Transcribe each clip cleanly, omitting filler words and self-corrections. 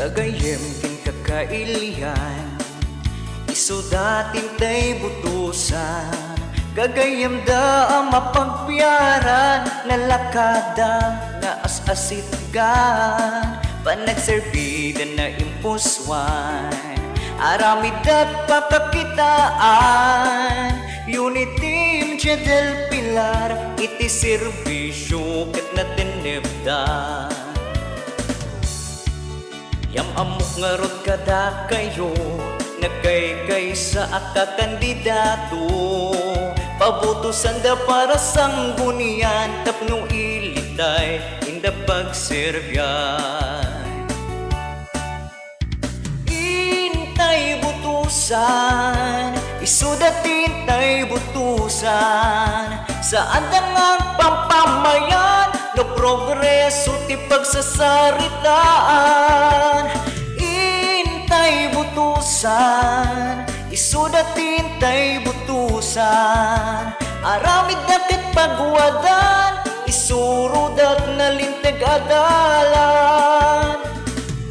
Gagayem kin kakailian, isudatin tay butusan. Gagayem da ang mapagpiaran, lalakada na as-asitgan, panagserbida na impuswan, aramid at papakitaan. Unity del Pilar, iti serbisyo ket na tinibda. Yam amok nga rod kada kayo, nagkaykay sa akakandidato. Pabutusan da para sanggunian, tapno ilitay inda pagserbyan. Intay butusan, isudatin tay butusan, saan ang pampamayan, no progreso ti pagsasaritaan. Intay butusan, isudatin tay butusan, aramid nakit pagwadan, isurudat na linteg adalan.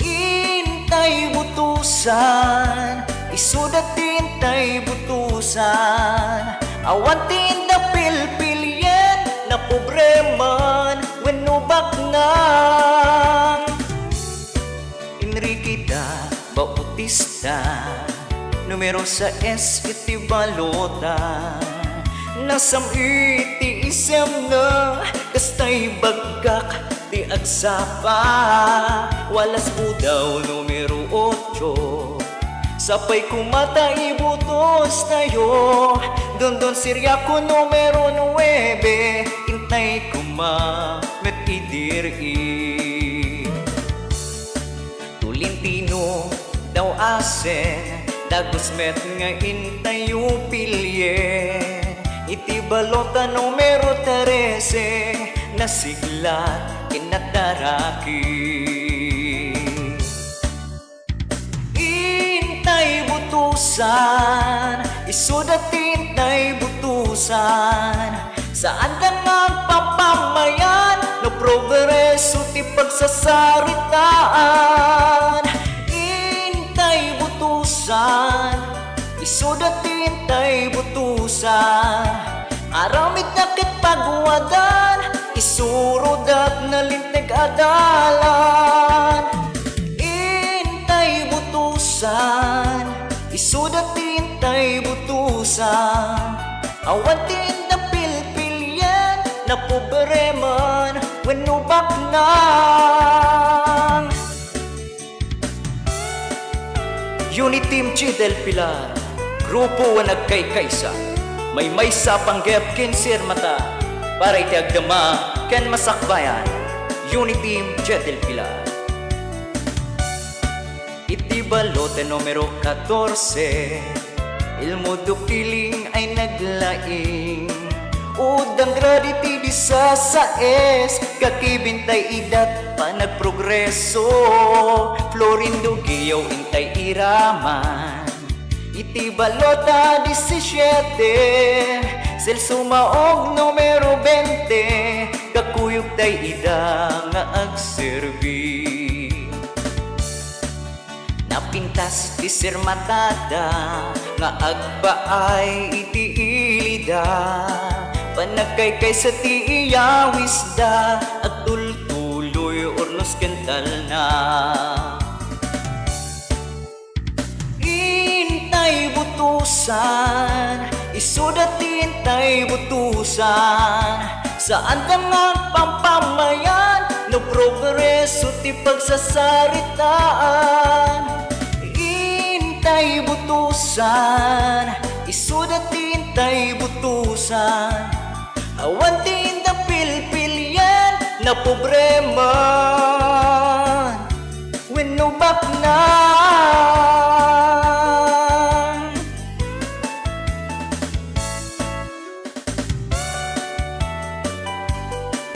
Intay butusan, isudatin tay butusan, awantin da pilpilyen na pobreman wenno baknang. Enriqueta Bautista, numero 6 iti balota, nasam iti isem na kastay bagak ti agsapa. Walas po daw numero 8, sapay kumata ibutos tayo. Dondon Siriaco numero 9, intay kuma met idiri. Tolentino daw asen, dagos met nga intayo pilye. Iti balota numero 13, nasigla kinataraki. Intay butusan, isudatin tay butusan, saan ka nagpapamayan, no progreso ti pagsasaritaan. Intay butusan, isudatin tay butusan, aramid nakit pagwadan, isurudat na linteg adalan. Intay butusan, isudatin tay butusan, awantin na pilpilyen na pobreman wenno baknang. Unity del Pilar, grupo wa nagkaykaysa, may sapang kin mata, para iti agdama ken masakbayan. Unity del Pilar. Iti balota numero 14, ilmudo piling ay naglaing, udang graditi di sa saes, kakibintay idat pa nagprogreso. Florindo Giyaw intay iraman, iti balota 17, Celso Maog numero 20, kakuyog tay ida nga agserbi. Napintas ti sirmatada, nga agbaay iti ilida, panagkaykay sa ti iyawisda, at tultuloy ornos kental na. Intay butusan, isudatin tay butusan, saan ka nagpampamayan, no progreso ti pagsasaritaan. Intay butusan, isudatin tay butusan, awantin da pilpilyen na pobrema